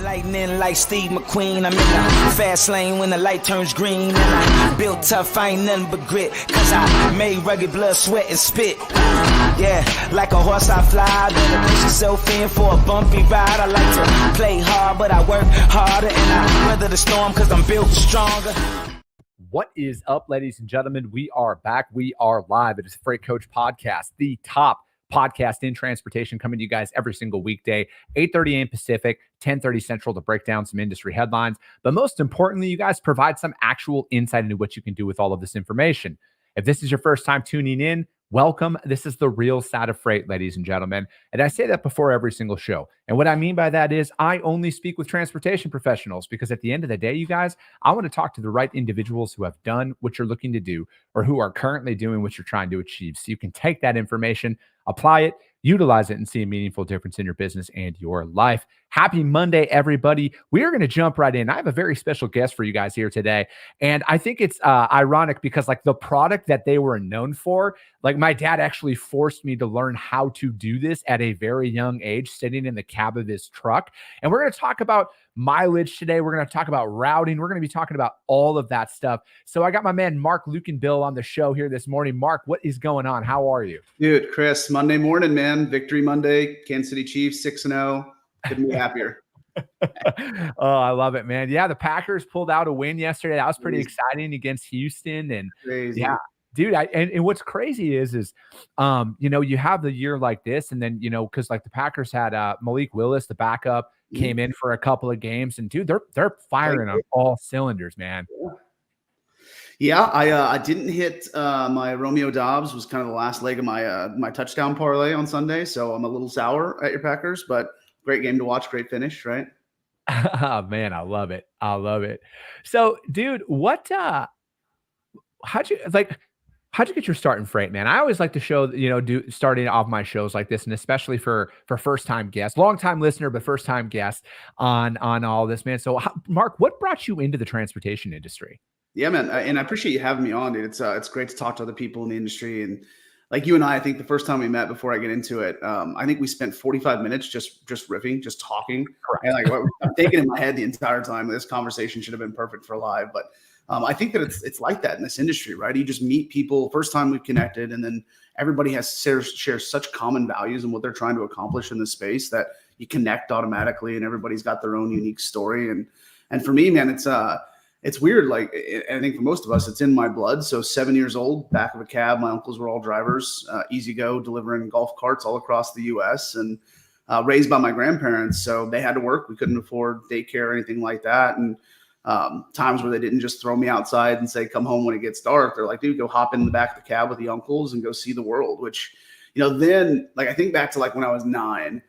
Lightning like Steve McQueen. I'm in the fast lane when the light turns green. And I built tough, I ain't nothing but grit. Cause I made rugged blood, sweat, and spit. Yeah, like a horse I fly. Better push yourself in for a bumpy ride. I like to play hard, but I work harder. And I weather the storm cause I'm built stronger. What is up, ladies and gentlemen? We are back. We are live. It is Freight Coach Podcast, the top podcast in transportation, coming to you guys every single weekday, 8:30 a.m. Pacific, 10:30 Central, to break down some industry headlines. But most importantly, you guys provide some actual insight into what you can do with all of this information. If this is your first time tuning in, welcome. This is the real side of freight, ladies and gentlemen. And I say that before every single show. And what I mean by that is I only speak with transportation professionals, because at the end of the day, you guys, I want to talk to the right individuals who have done what you're looking to do or who are currently doing what you're trying to achieve. So you can take that information, apply it, utilize it, and see a meaningful difference in your business and your life. Happy Monday, everybody. We are going to jump right in. I have a very special guest for you guys here today. And I think it's ironic because like the product that they were known for, like my dad actually forced me to learn how to do this at a very young age, sitting in the cab of his truck. And we're going to talk about mileage today. We're going to talk about routing. We're going to be talking about all of that stuff. So I got my man, Mark Lukenbill, on the show here this morning. Mark, what is going on? How are you? Dude, Chris, Monday morning, man. Victory Monday. Kansas City Chiefs 6-0. Couldn't be happier. Oh, I love it, man. Yeah, the Packers pulled out a win yesterday. That was pretty exciting against Houston. And Crazy. Yeah, dude. And what's crazy is you have the year like this, and then, because like the Packers had Malik Willis, the backup, came in for a couple of games, and dude, they're firing on all cylinders, man. Yeah, I didn't hit my Romeo Dobbs, was kind of the last leg of my touchdown parlay on Sunday, so I'm a little sour at your Packers, but great game to watch, great finish, right? Oh, man, I love it. I love it. So, dude, how'd you get your start in freight, man? I always like to show, starting off my shows like this, and especially for first-time guests, long-time listener, but first-time guests on all this, man. So, Mark, what brought you into the transportation industry? Yeah, man, and I appreciate you having me on, dude. It's great to talk to other people in the industry, and like you and I think the first time we met, before I get into it, I think we spent 45 minutes just riffing, just talking. Correct. And like I'm thinking in my head the entire time, this conversation should have been perfect for live, but I think that it's like that in this industry, right? You just meet people first time we've connected, and then everybody shares such common values and what they're trying to accomplish in this space that you connect automatically, and everybody's got their own unique story. And for me, man, it's weird. Like, I think for most of us, it's in my blood. So 7 years old, back of a cab. My uncles were all drivers, easy go, delivering golf carts all across the U.S. and raised by my grandparents. So they had to work. We couldn't afford daycare or anything like that. And times where they didn't just throw me outside and say, come home when it gets dark. They're like, dude, go hop in the back of the cab with the uncles and go see the world, which, then like, I think back to like when I was 9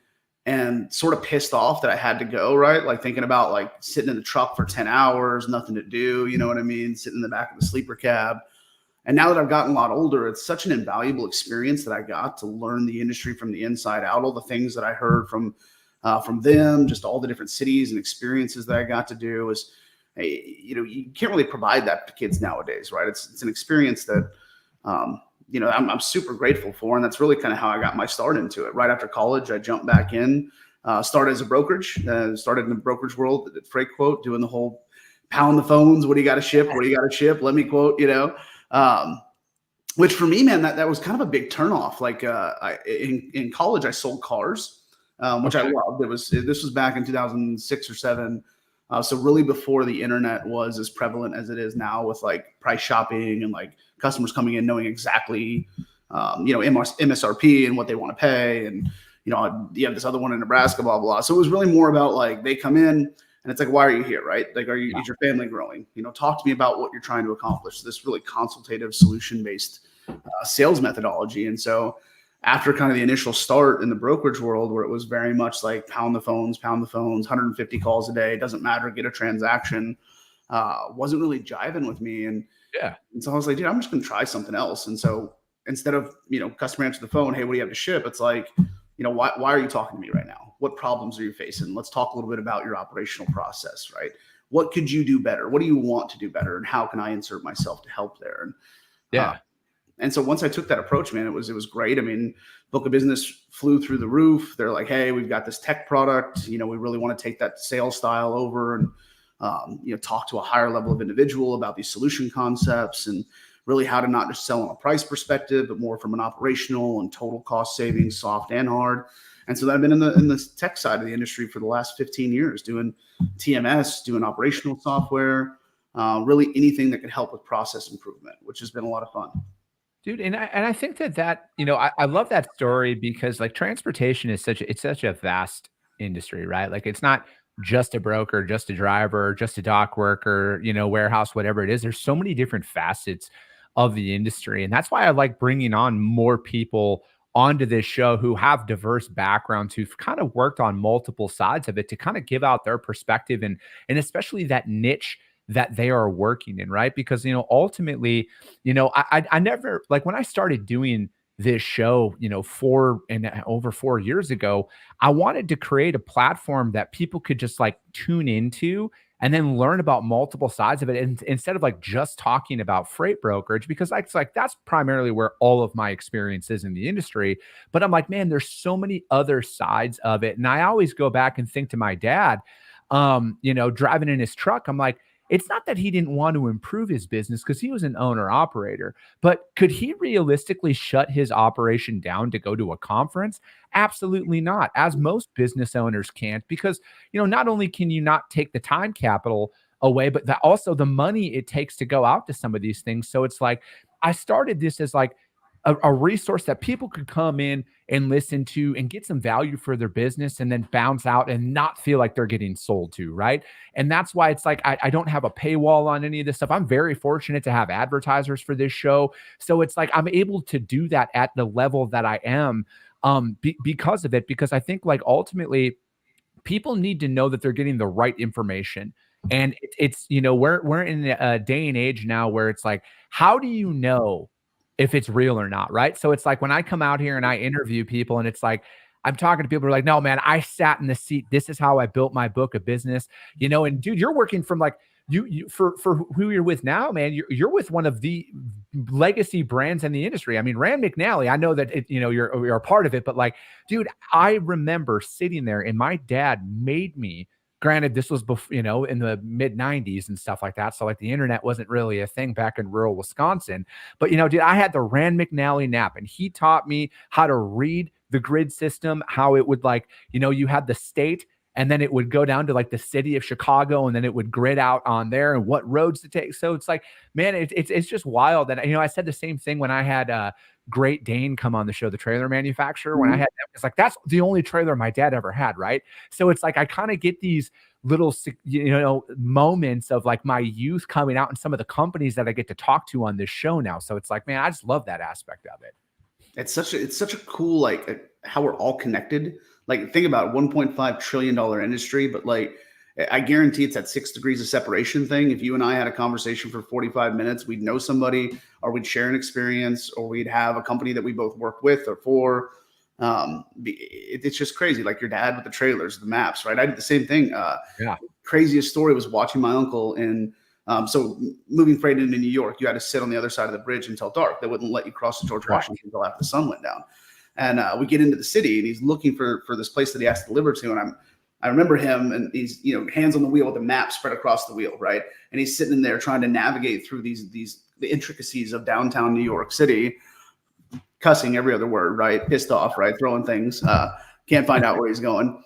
and sort of pissed off that I had to go, right? Like thinking about like sitting in the truck for 10 hours, nothing to do, you know what I mean? Sitting in the back of the sleeper cab. And now that I've gotten a lot older, it's such an invaluable experience that I got to learn the industry from the inside out, all the things that I heard from them, just all the different cities and experiences that I got to do is, you can't really provide that to kids nowadays, right? It's an experience that, I'm super grateful for. And that's really kind of how I got my start into it. Right after college, I jumped back in, started as a brokerage, started in the brokerage world at Freight Quote, doing the whole pound the phones. What do you got to ship? What do you got to ship? Let me quote, which for me, man, that was kind of a big turnoff. Like in college, I sold cars, which I loved. This was back in 2006 or 7. So really before the internet was as prevalent as it is now, with like price shopping and like customers coming in knowing exactly, MSRP and what they want to pay. And, you have this other one in Nebraska, blah, blah. So it was really more about like, they come in and it's like, why are you here? Right? Like, is your family growing? Talk to me about what you're trying to accomplish. This really consultative, solution-based sales methodology. And so after kind of the initial start in the brokerage world, where it was very much like pound the phones, 150 calls a day, doesn't matter, get a transaction, wasn't really jiving with me. And so I was like, dude, I'm just going to try something else. And so instead of, customer answer the phone, hey, what do you have to ship? It's like, why are you talking to me right now? What problems are you facing? Let's talk a little bit about your operational process, right? What could you do better? What do you want to do better? And how can I insert myself to help there? And And so once I took that approach, man, it was great. I mean, book of business flew through the roof. They're like, hey, we've got this tech product. We really want to take that sales style over and, talk to a higher level of individual about these solution concepts and really how to not just sell on a price perspective, but more from an operational and total cost savings, soft and hard. And so I've been in the tech side of the industry for the last 15 years, doing TMS, doing operational software, really anything that could help with process improvement, which has been a lot of fun. Dude, and I think that I love that story because like transportation is such a vast industry, right? Like it's not just a broker, just a driver, just a dock worker, warehouse, whatever it is. There's so many different facets of the industry, and that's why I like bringing on more people onto this show who have diverse backgrounds, who've kind of worked on multiple sides of it to kind of give out their perspective and especially that niche that they are working in, right? Because, ultimately, I never, like when I started doing this show, over 4 years ago, I wanted to create a platform that people could just like tune into and then learn about multiple sides of it. And instead of like just talking about freight brokerage, because that's primarily where all of my experience is in the industry. But I'm like, man, there's so many other sides of it. And I always go back and think to my dad, driving in his truck, I'm like, it's not that he didn't want to improve his business because he was an owner operator, but could he realistically shut his operation down to go to a conference? Absolutely not, as most business owners can't, because, not only can you not take the time capital away, but also the money it takes to go out to some of these things. So it's like, I started this as like a resource that people could come in and listen to and get some value for their business and then bounce out and not feel like they're getting sold to, right? And that's why it's like I don't have a paywall on any of this stuff. I'm very fortunate to have advertisers for this show. So it's like I'm able to do that at the level that I am because of it, because I think like ultimately people need to know that they're getting the right information. And it's we're in a day and age now where it's like, how do you know if it's real or not, right? So it's like when I come out here and I interview people and it's like, I'm talking to people who are like, no, man, I sat in the seat. This is how I built my book of business, and dude, you're working from like you for who you're with now, man, you're with one of the legacy brands in the industry. I mean, Rand McNally, I know that you're a part of it, but like, dude, I remember sitting there and my dad made me. Granted, this was before, in the mid 90s and stuff like that. So like the internet wasn't really a thing back in rural Wisconsin. But, dude, I had the Rand McNally nap and he taught me how to read the grid system, how it would like, you had the state and then it would go down to like the city of Chicago and then it would grid out on there and what roads to take. So it's like, man, it's just wild. And, I said the same thing when I had Great Dane come on the show, the trailer manufacturer. When I had them, it's like, that's the only trailer my dad ever had. Right. So it's like, I kind of get these little, moments of like my youth coming out and some of the companies that I get to talk to on this show now. So it's like, man, I just love that aspect of it. It's such a cool, like how we're all connected. Like think about $1.5 trillion industry, but like, I guarantee it's that 6 degrees of separation thing. If you and I had a conversation for 45 minutes, we'd know somebody or we'd share an experience or we'd have a company that we both work with or for. It's just crazy. Like your dad with the trailers, the maps, right? I did the same thing. Craziest story was watching my uncle so moving freight into New York, you had to sit on the other side of the bridge until dark. They wouldn't let you cross the George Washington until after the sun went down. And we get into the city and he's looking for this place that he has to deliver to. And I remember him and he's, hands on the wheel with the map spread across the wheel. Right. And he's sitting in there trying to navigate through the intricacies of downtown New York City, cussing every other word, right. Pissed off, right. Throwing things, can't find out where he's going.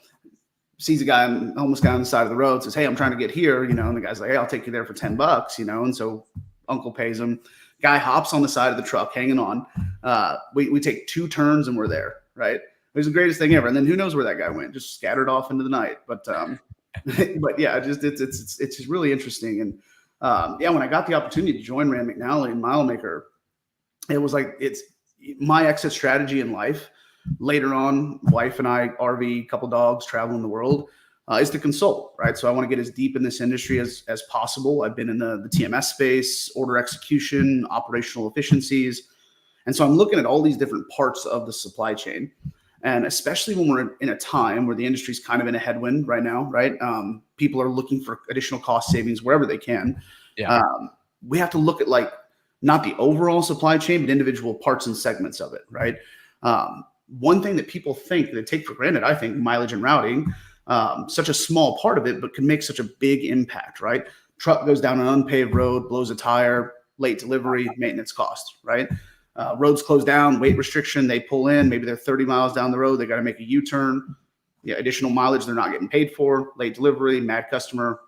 Sees a guy, homeless guy on the side of the road, says, hey, I'm trying to get here. And the guy's like, hey, I'll take you there for $10, And so uncle pays him. Guy hops on the side of the truck, hanging on. We take 2 turns and we're there. Right. It was the greatest thing ever. And then who knows where that guy went, just scattered off into the night. But yeah, it's just really interesting. And when I got the opportunity to join Rand McNally and Milemaker, it was like, it's my exit strategy in life. Later on, wife and I, RV, couple dogs, traveling the world, is to consult, right? So I want to get as deep in this industry as possible. I've been in the TMS space, order execution, operational efficiencies. And so I'm looking at all these different parts of the supply chain. And especially when we're in a time where the industry is kind of in a headwind right now, right? People are looking for additional cost savings wherever they can. Yeah. We have to look at like not the overall supply chain, but individual parts and segments of it, right? One thing that people think, they take for granted, I think, mileage and routing, such a small part of it, but can make such a big impact, right? Truck goes down an unpaved road, blows a tire, late delivery, maintenance cost, right? Roads closed down, weight restriction, they pull in, maybe they're 30 miles down the road, they got to make a U-turn. Yeah, additional mileage they're not getting paid for, late delivery, mad customer,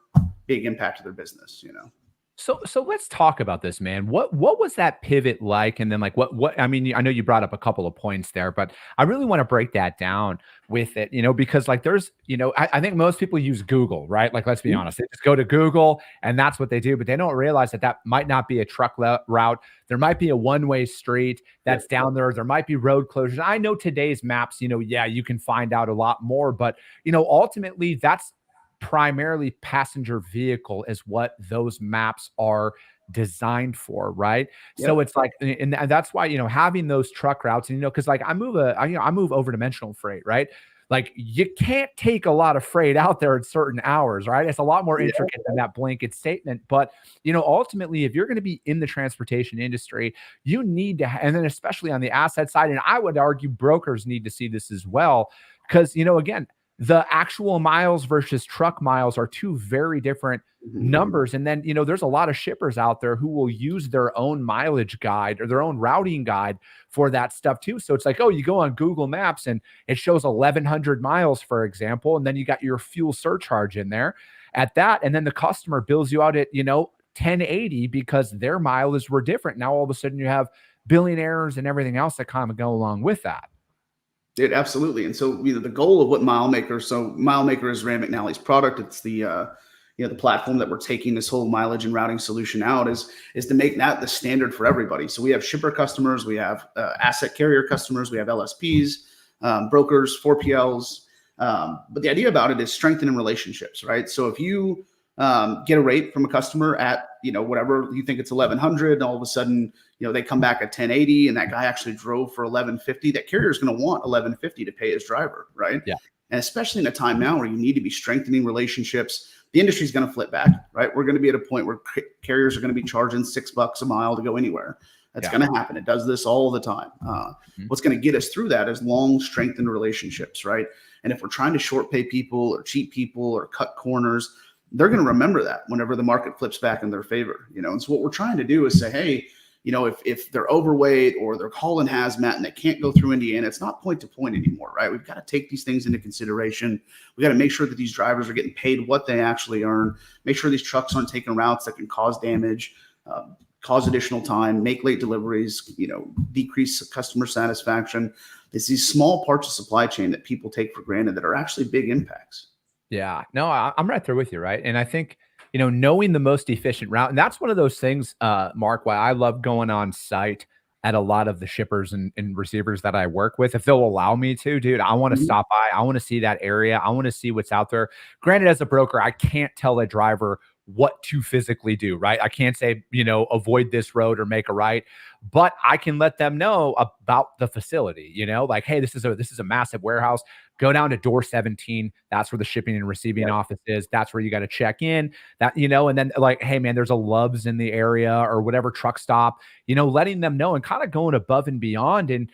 big impact to their business, you know. So let's talk about this, man. What was that pivot like? And then like what I mean, I know you brought up a couple of points there, but I really want to break that down with it, because like there's, I think most people use Google, right? Like, let's be honest, they just go to Google and that's what they do, but they don't realize that that might not be a truck route. There might be a one-way street that's down there. There might be road closures. I know today's maps, yeah, you can find out a lot more, but ultimately that's primarily passenger vehicle is what those maps are designed for, right? So it's like, and that's why, having those truck routes, and because like I move over dimensional freight, right? Like you can't take a lot of freight out there at certain hours, right? It's a lot more intricate than that blanket statement. But ultimately, if you're going to be in the transportation industry, you need to, and then especially on the asset side, and I would argue brokers need to see this as well, because again, the actual miles versus truck miles are two very different numbers. And then, there's a lot of shippers out there who will use their own mileage guide or their own routing guide for that stuff too. So it's like, oh, you go on Google Maps and it shows 1,100 miles, for example, and then you got your fuel surcharge in there at that. And then the customer bills you out at, 1080 because their mileage were different. Now, all of a sudden you have billing errors and everything else that kind of go along with that. It absolutely. And so, the goal of what MileMaker, so MileMaker is Rand McNally's product. It's the, the platform that we're taking this whole mileage and routing solution out is to make that the standard for everybody. So we have shipper customers, we have asset carrier customers, we have LSPs, brokers, 4PLs. But the idea about it is strengthening relationships, right? So if you get a rate from a customer at, whatever you think it's 1,100, and all of a sudden, they come back at 1080 and that guy actually drove for 1,150, that carrier is going to want 1,150 to pay his driver, right? Yeah. And especially in a time now where you need to be strengthening relationships, the industry is going to flip back, right? We're going to be at a point where carriers are going to be charging $6 a mile to go anywhere. That's going to happen. It does this all the time. What's going to get us through that is long, strengthened relationships, right? And if we're trying to short pay people or cheat people or cut corners, they're going to remember that whenever the market flips back in their favor, And so what we're trying to do is say, hey, if they're overweight or they're hauling hazmat and they can't go through Indiana, it's not point to point anymore, right? We've got to take these things into consideration. We got to make sure that these drivers are getting paid what they actually earn, make sure these trucks aren't taking routes that can cause damage, cause additional time, make late deliveries, decrease customer satisfaction. It's these small parts of supply chain that people take for granted that are actually big impacts. Yeah, no, I'm right there with you, right? And I think, knowing the most efficient route, and that's one of those things, Mark, why I love going on site at a lot of the shippers and receivers that I work with. If they'll allow me to, dude, I want to stop by. I want to see that area. I want to see what's out there. Granted, as a broker, I can't tell a driver what to physically do, right? I can't say, avoid this road or make a right, but I can let them know about the facility, like, hey, this is a massive warehouse. Go down to door 17. That's where the shipping and receiving office is. That's where you got to check in, that, and then like, hey man, there's a Love's in the area or whatever truck stop, letting them know and kind of going above and beyond. And,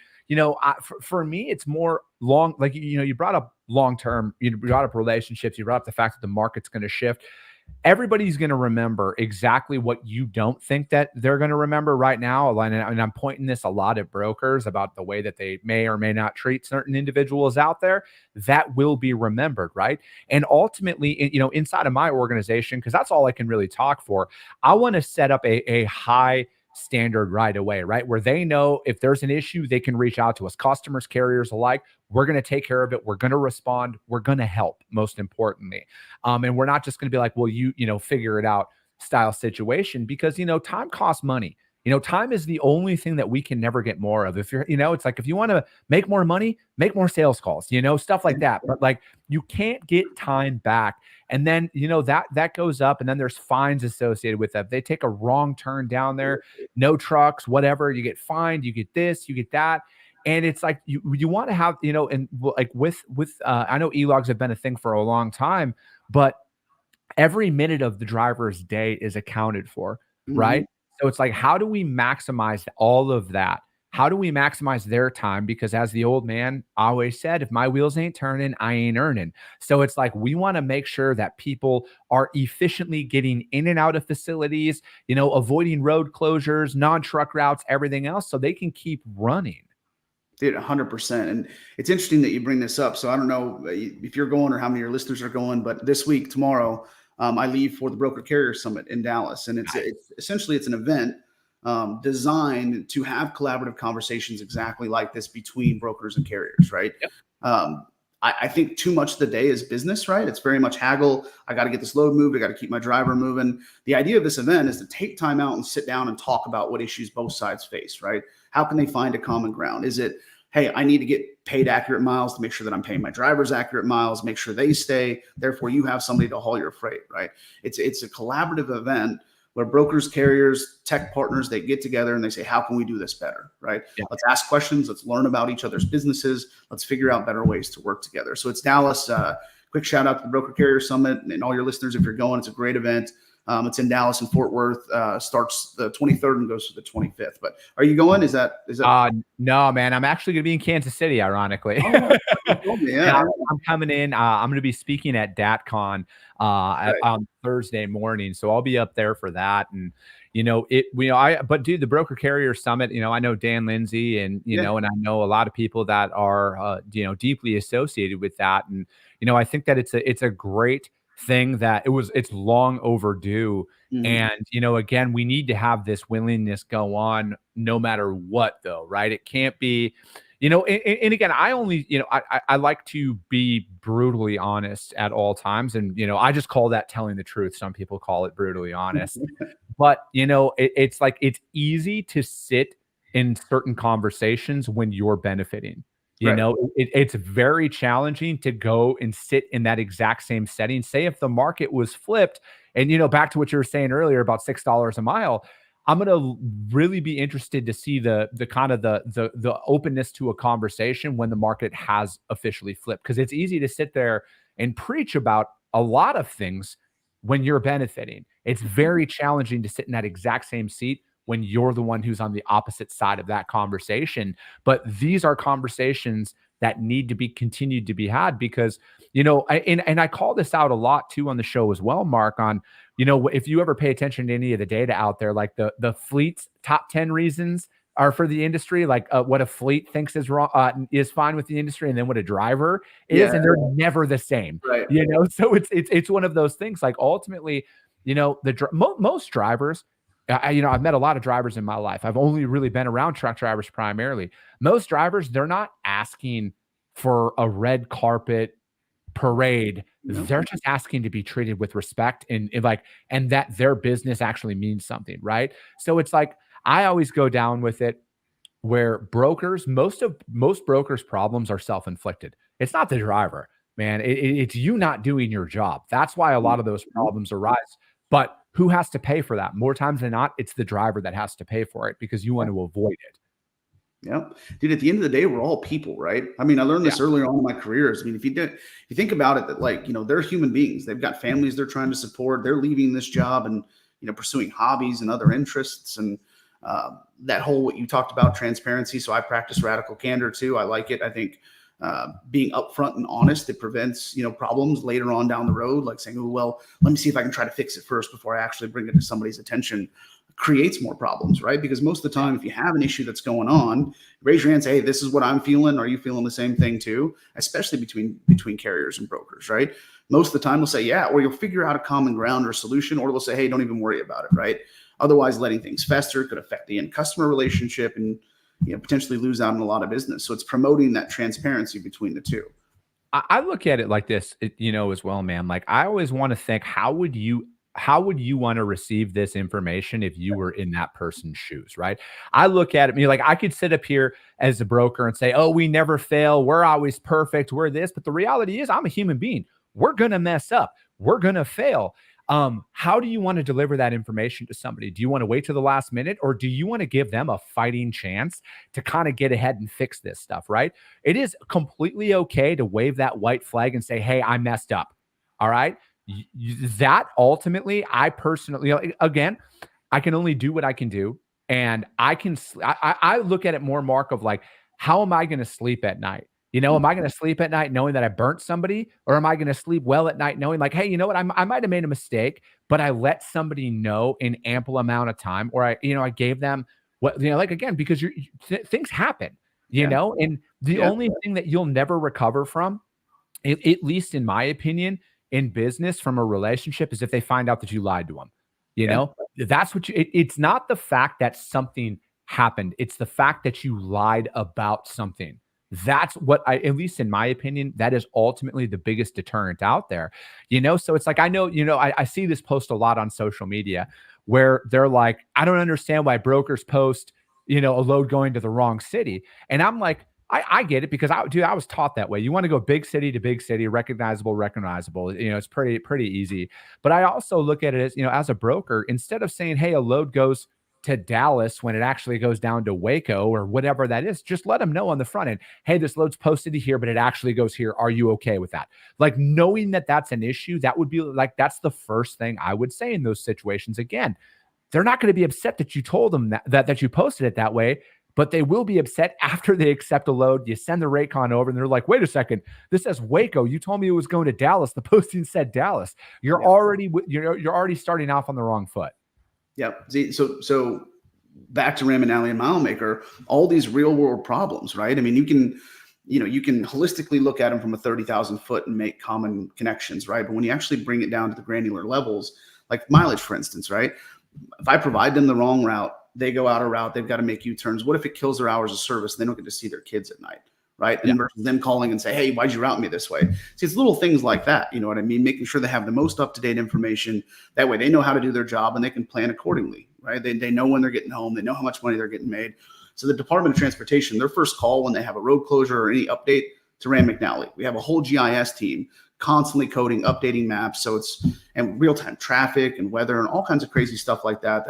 for me, it's more long, like, you brought up long-term, you brought up relationships, you brought up the fact that the market's going to shift. Everybody's going to remember exactly what you don't think that they're going to remember right now. And I'm pointing this a lot at brokers about the way that they may or may not treat certain individuals out there. That will be remembered, right? And ultimately, inside of my organization, because that's all I can really talk for, I want to set up a high standard right away, right? Where they know if there's an issue, they can reach out to us, customers, carriers alike. We're going to take care of it. We're going to respond. We're going to help, most importantly. And we're not just going to be like, well, figure it out style situation, because, time costs money. Time is the only thing that we can never get more of. If you're, it's like, if you want to make more money, make more sales calls, stuff like that. But like, you can't get time back. And then, that goes up, and then there's fines associated with that. If they take a wrong turn down there, no trucks, whatever, you get fined, you get this, you get that. And it's like, you want to have, and like with I know e-logs have been a thing for a long time, but every minute of the driver's day is accounted for, right? So it's like, how do we maximize all of that? How do we maximize their time? Because as the old man always said, if my wheels ain't turning, I ain't earning. So it's like, we want to make sure that people are efficiently getting in and out of facilities, avoiding road closures, non-truck routes, everything else, so they can keep running. Dude, 100%. And it's interesting that you bring this up. So I don't know if you're going or how many of your listeners are going, but this week, tomorrow, I leave for the Broker Carrier Summit in Dallas. And it's essentially an event designed to have collaborative conversations exactly like this between brokers and carriers, right? Yep. I think too much of the day is business, right? It's very much haggle. I got to get this load moved. I got to keep my driver moving. The idea of this event is to take time out and sit down and talk about what issues both sides face, right? How can they find a common ground? Is it, hey, I need to get paid accurate miles to make sure that I'm paying my drivers accurate miles, make sure they stay. Therefore, you have somebody to haul your freight, right? It's a collaborative event where brokers, carriers, tech partners, they get together and they say, how can we do this better, right? Yeah. Let's ask questions. Let's learn about each other's businesses. Let's figure out better ways to work together. So it's Dallas. Quick shout out to the Broker Carrier Summit and all your listeners. If you're going, it's a great event. It's in Dallas and Fort Worth, starts the 23rd and goes to the 25th. But are you going? Is that? No, man, I'm actually going to be in Kansas City, ironically. Yeah. I'm coming in. I'm going to be speaking at DATCon on Thursday morning. So I'll be up there for that. And, but dude, the Broker Carrier Summit, I know Dan Lindsay and, and I know a lot of people that are, deeply associated with that. And, I think that it's a great thing that it's long overdue. Mm-hmm. And, again, we need to have this willingness go on no matter what, though, right? It can't be, and again, I only, I like to be brutally honest at all times. And, I just call that telling the truth. Some people call it brutally honest, but, it's like, it's easy to sit in certain conversations when you're benefiting. It's very challenging to go and sit in that exact same setting. Say if the market was flipped and, back to what you were saying earlier about $6 a mile, I'm going to really be interested to see the kind of the openness to a conversation when the market has officially flipped, because it's easy to sit there and preach about a lot of things when you're benefiting. It's very challenging to sit in that exact same seat when you're the one who's on the opposite side of that conversation. But these are conversations that need to be continued to be had because, I call this out a lot too on the show as well, Mark, on, if you ever pay attention to any of the data out there, like the fleet's top 10 reasons are for the industry, like what a fleet thinks is wrong, is fine with the industry, and then what a driver is, and they're never the same, right? So it's one of those things. Like ultimately, most drivers, I've met a lot of drivers in my life. I've only really been around truck drivers primarily. Most drivers, they're not asking for a red carpet parade. No. They're just asking to be treated with respect and that their business actually means something, right? So it's like, I always go down with it where brokers, most brokers' problems are self-inflicted. It's not the driver, man. It's you not doing your job. That's why a lot of those problems arise. But who has to pay for that? More times than not, it's the driver that has to pay for it because you want to avoid it. Yep. Dude, at the end of the day, we're all people, right? I mean, I learned this earlier on in my careers. I mean, if you think about it, that they're human beings. They've got families they're trying to support. They're leaving this job and, pursuing hobbies and other interests. And that whole, what you talked about, transparency. So I practice radical candor too. I like it. I think being upfront and honest, it prevents, problems later on down the road, like saying, oh, well, let me see if I can try to fix it first before I actually bring it to somebody's attention, creates more problems, right? Because most of the time, if you have an issue that's going on, raise your hand, say, hey, this is what I'm feeling. Are you feeling the same thing too? Especially between carriers and brokers, right? Most of the time they'll say, yeah, or you'll figure out a common ground or solution, or they'll say, hey, don't even worry about it, right? Otherwise, letting things fester could affect the end customer relationship and potentially lose out on a lot of business. So it's promoting that transparency between the two. I look at it like this, as well, man. Like I always want to think, how would you want to receive this information if you were in that person's shoes, right? I look at it, like I could sit up here as a broker and say, oh, we never fail. We're always perfect. We're this. But the reality is I'm a human being. We're going to mess up. We're going to fail. How do you want to deliver that information to somebody? Do you want to wait to the last minute, or do you want to give them a fighting chance to kind of get ahead and fix this stuff, right? It is completely okay to wave that white flag and say, hey, I messed up. All right. That ultimately, I personally, again, I can only do what I can do. And I look at it more, Mark, of like, how am I going to sleep at night? Am I going to sleep at night knowing that I burnt somebody, or am I going to sleep well at night knowing like, hey, you know what? I might have made a mistake, but I let somebody know in ample amount of time, or I gave them what, like, again, because things happen, Yeah. and the only thing that you'll never recover from, at least in my opinion, in business from a relationship, is if they find out that you lied to them. That's what it's not the fact that something happened. It's the fact that you lied about something. That's what at least in my opinion, that is ultimately the biggest deterrent out there. So it's like, I know, I see this post a lot on social media where they're like, I don't understand why brokers post, a load going to the wrong city. And I'm like, I get it, because I was taught that way. You want to go big city to big city, recognizable. It's pretty easy. But I also look at it as, as a broker, instead of saying, hey, a load goes to Dallas when it actually goes down to Waco or whatever that is, just let them know on the front end, hey, this load's posted to here, but it actually goes here. Are you okay with that? Like, knowing that that's an issue, that would be like, that's the first thing I would say in those situations. Again, they're not going to be upset that you told them that you posted it that way, but they will be upset after they accept a load. You send the Raycon over and they're like, wait a second, this says Waco. You told me it was going to Dallas. The posting said Dallas. You're already starting off on the wrong foot. Yep. See, so back to Ram and Alley and Mile Maker, all these real world problems, right? I mean, you can holistically look at them from a 30,000 foot and make common connections, right? But when you actually bring it down to the granular levels, like mileage, for instance, right? If I provide them the wrong route, they go out a route, they've got to make U-turns. What if it kills their hours of service? They don't get to see their kids at night, right? And versus them calling and say, hey, why'd you route me this way? See, it's little things like that. You know what I mean? Making sure they have the most up-to-date information. That way they know how to do their job and they can plan accordingly, right? They know when they're getting home. They know how much money they're getting made. So the Department of Transportation, their first call when they have a road closure or any update to Ram McNally. We have a whole GIS team constantly coding, updating maps. So and real-time traffic and weather and all kinds of crazy stuff like that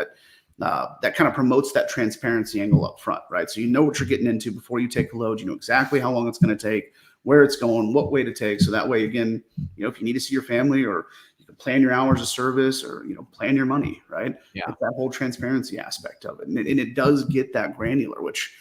kind of promotes that transparency angle up front, right? So you know what you're getting into before you take a load. You know exactly how long it's going to take, where it's going, what way to take. So that way, again, if you need to see your family, or you can plan your hours of service, or plan your money, right? Yeah. It's that whole transparency aspect of it, and it does get that granular, which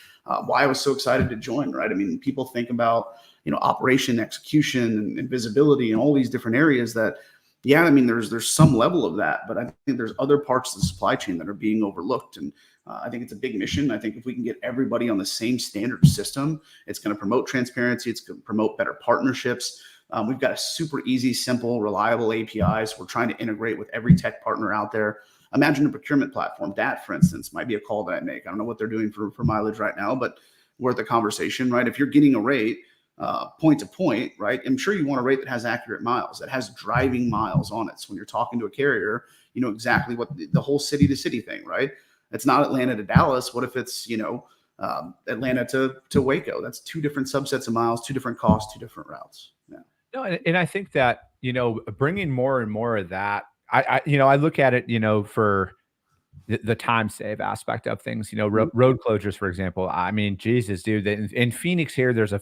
why I was so excited to join, right? I mean, people think about operation, execution, and visibility, and all these different areas that. Yeah, I mean, there's some level of that, but I think there's other parts of the supply chain that are being overlooked. And I think it's a big mission. I think if we can get everybody on the same standard system, it's going to promote transparency. It's going to promote better partnerships. We've got a super easy, simple, reliable APIs. We're trying to integrate with every tech partner out there. Imagine a procurement platform. That, for instance, might be a call that I make. I don't know what they're doing for mileage right now, but worth a conversation, right? If you're getting a rate, point to point, right? I'm sure you want a rate that has accurate miles, that has driving miles on it. So when you're talking to a carrier, you know exactly what the whole city to city thing, right? It's not Atlanta to Dallas. What if it's, Atlanta to Waco? That's two different subsets of miles, two different costs, two different routes. Yeah. No, and I think that, bringing more and more of that, I look at it, for the time save aspect of things, road closures, for example. I mean, Jesus, dude, in Phoenix here, there's a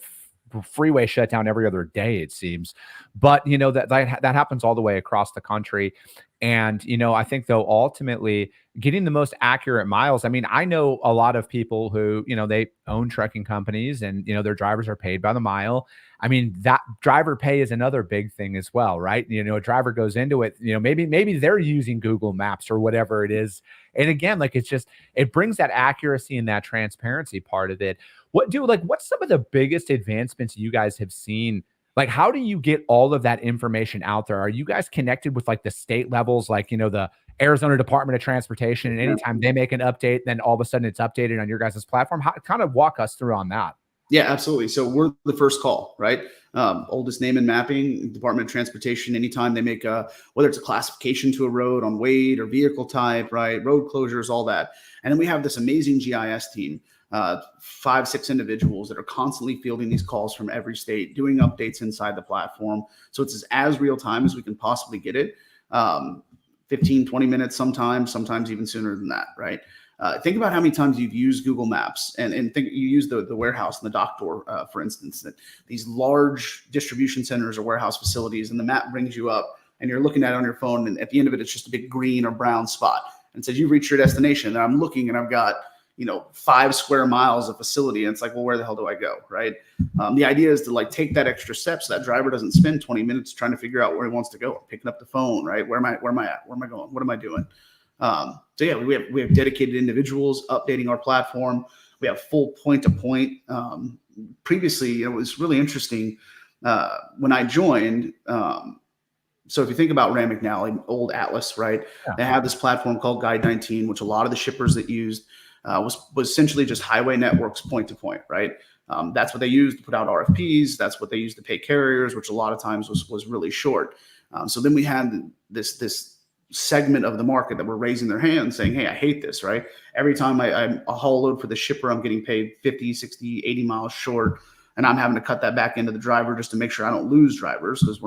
freeway shutdown every other day, it seems, but that happens all the way across the country. And I think, though, ultimately getting the most accurate miles, I mean, I know a lot of people who they own trucking companies, and their drivers are paid by the mile. I mean, that driver pay is another big thing as well, right? A driver goes into it, maybe they're using Google Maps or whatever it is. And again, like, it brings that accuracy and that transparency part of it. What's some of the biggest advancements you guys have seen? Like, how do you get all of that information out there? Are you guys connected with like the state levels, like, the Arizona Department of Transportation, and anytime they make an update, then all of a sudden it's updated on your guys' platform? Kind of walk us through on that. Yeah, absolutely. So we're the first call, right? Oldest name in mapping, Department of Transportation. Anytime they make whether it's a classification to a road on weight or vehicle type, right? Road closures, all that. And then we have this amazing GIS team, 5-6 individuals that are constantly fielding these calls from every state, doing updates inside the platform. So it's as real time as we can possibly get it. 15, 20 minutes sometimes even sooner than that, right? Think about how many times you've used Google Maps and think you use the warehouse and the dock door, for instance, that these large distribution centers or warehouse facilities, and the map brings you up and you're looking at it on your phone. And at the end of it, it's just a big green or brown spot. and says, you've reached your destination. And I'm looking and I've got, 5 square miles of facility. And it's like, well, where the hell do I go? Right. The idea is to like take that extra step so that driver doesn't spend 20 minutes trying to figure out where he wants to go, picking up the phone, right? Where am I at? Where am I going? What am I doing? So yeah, we have dedicated individuals updating our platform. We have full point to point. Previously, it was really interesting when I joined. So if you think about Ram McNally, old Atlas, right? Yeah. They have this platform called Guide 19, which a lot of the shippers that used was essentially just highway networks point to point, right? That's what they used to put out RFPs. That's what they used to pay carriers, which a lot of times was really short. So then we had this segment of the market that were raising their hands saying, hey, I hate this, right? Every time I haul a load for the shipper, I'm getting paid 50, 60, 80 miles short. And I'm having to cut that back into the driver just to make sure I don't lose drivers, because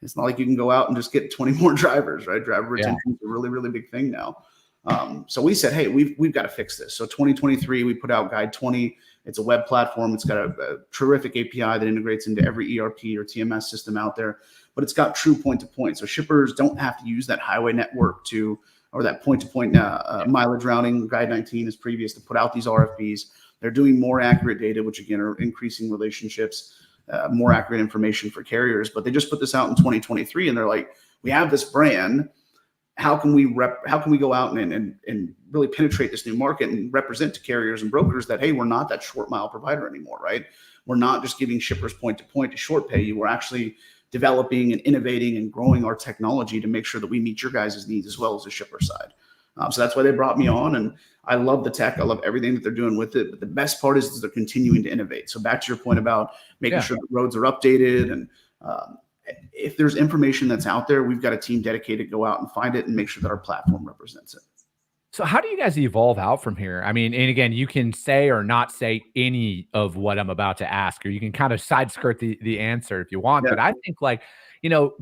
it's not like you can go out and just get 20 more drivers, right? Driver retention is a really, really big thing now. So we said, hey, we've got to fix this. So 2023, we put out Guide 20. It's a web platform. It's got a terrific API that integrates into every ERP or TMS system out there, but it's got true point to point. So shippers don't have to use that highway network or that point to point mileage routing. Guide 19 is previous to put out these RFPs. They're doing more accurate data, which again are increasing relationships, more accurate information for carriers. But they just put this out in 2023, and they're like, we have this brand. How can we go out and really penetrate this new market and represent to carriers and brokers that, hey, we're not that short mile provider anymore, right? We're not just giving shippers point to point to short pay you. We're actually developing and innovating and growing our technology to make sure that we meet your guys' needs as well as the shipper side. So that's why they brought me on, and I love the tech. I love everything that they're doing with it. But the best part is they're continuing to innovate. So back to your point about making sure that roads are updated, and if there's information that's out there, we've got a team dedicated to go out and find it and make sure that our platform represents it. So how do you guys evolve out from here? I mean, and again, you can say or not say any of what I'm about to ask, or you can kind of side skirt the answer if you want. Yeah. But I think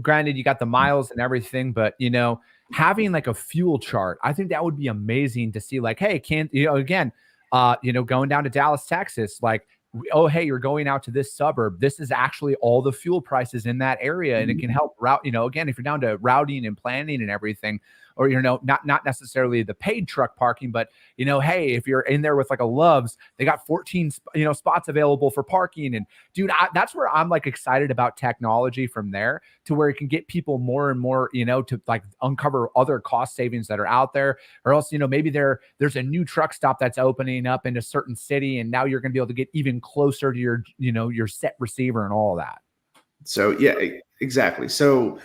granted, you got the miles and everything, but having like a fuel chart, I think that would be amazing to see. Like, hey, going down to Dallas, Texas, like, oh, hey, you're going out to this suburb. This is actually all the fuel prices in that area. And it can help route, again, if you're down to routing and planning and everything, or, not necessarily the paid truck parking, but, hey, if you're in there with like a Love's, they got 14, spots available for parking. And dude, that's where I'm like excited about technology from there, to where it can get people more and more, to like uncover other cost savings that are out there. Or else, maybe there's a new truck stop that's opening up in a certain city, and now you're going to be able to get even closer to your, your set receiver and all of that. So yeah, exactly. So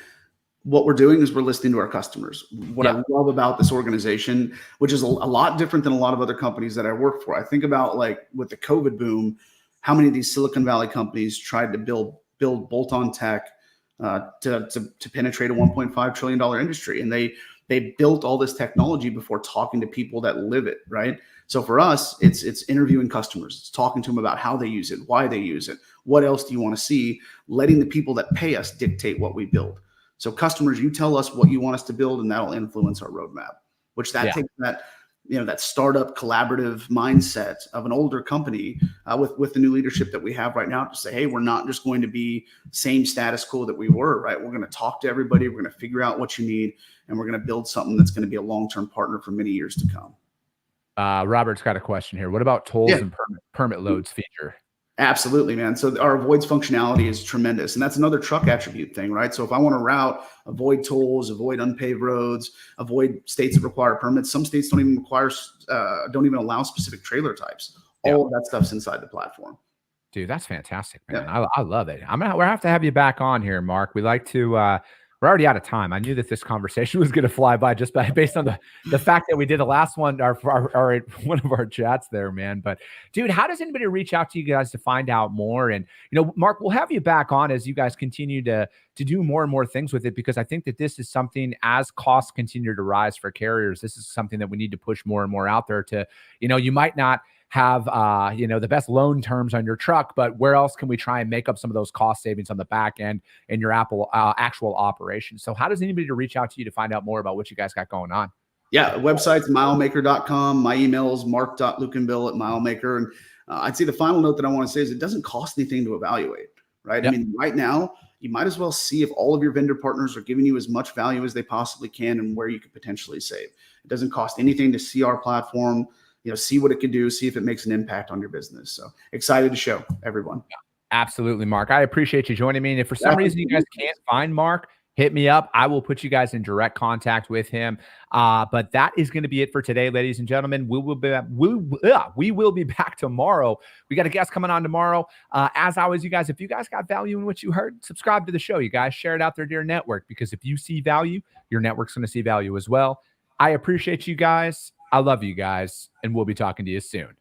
what we're doing is we're listening to our customers. What I love about this organization, which is a lot different than a lot of other companies that I work for. I think about like with the COVID boom, how many of these Silicon Valley companies tried to build bolt-on tech to penetrate a $1.5 trillion industry. And they built all this technology before talking to people that live it, right? So for us, it's interviewing customers. It's talking to them about how they use it, why they use it, what else do you want to see, letting the people that pay us dictate what we build. So customers, you tell us what you want us to build, and that'll influence our roadmap, which takes that startup collaborative mindset of an older company with the new leadership that we have right now to say, hey, we're not just going to be same status quo that we were, right? We're going to talk to everybody. We're going to figure out what you need, and we're going to build something that's going to be a long-term partner for many years to come. Robert's got a question here. What about tolls and permit loads feature? Absolutely, man. So our avoids functionality is tremendous. And that's another truck attribute thing, right? So if I want to route, avoid tolls, avoid unpaved roads, avoid states that require permits. Some states don't even allow specific trailer types. All of that stuff's inside the platform. Dude, that's fantastic, man. Yeah. I love it. We'll have to have you back on here, Mark. We like to, we're already out of time. I knew that this conversation was going to fly by just based on the fact that we did the last one, our one of our chats there, man. But dude, how does anybody reach out to you guys to find out more? And, Mark, we'll have you back on as you guys continue to do more and more things with it, because I think that this is something, as costs continue to rise for carriers, this is something that we need to push more and more out there to, you might not have the best loan terms on your truck, but where else can we try and make up some of those cost savings on the back end in your actual operation? So how does anybody reach out to you to find out more about what you guys got going on? Yeah, website's milemaker.com. My email is mark.lukenbill@milemaker. And I'd say the final note that I want to say is it doesn't cost anything to evaluate, right? Yep. I mean, right now you might as well see if all of your vendor partners are giving you as much value as they possibly can and where you could potentially save. It doesn't cost anything to see our platform, see what it can do, see if it makes an impact on your business. So excited to show everyone. Absolutely, Mark. I appreciate you joining me. And if for some reason you guys can't find Mark, hit me up. I will put you guys in direct contact with him. But that is going to be it for today, ladies and gentlemen. We will be back tomorrow. We got a guest coming on tomorrow. As always, you guys, if you guys got value in what you heard, subscribe to the show. You guys share it out there to your network, because if you see value, your network's going to see value as well. I appreciate you guys. I love you guys, and we'll be talking to you soon.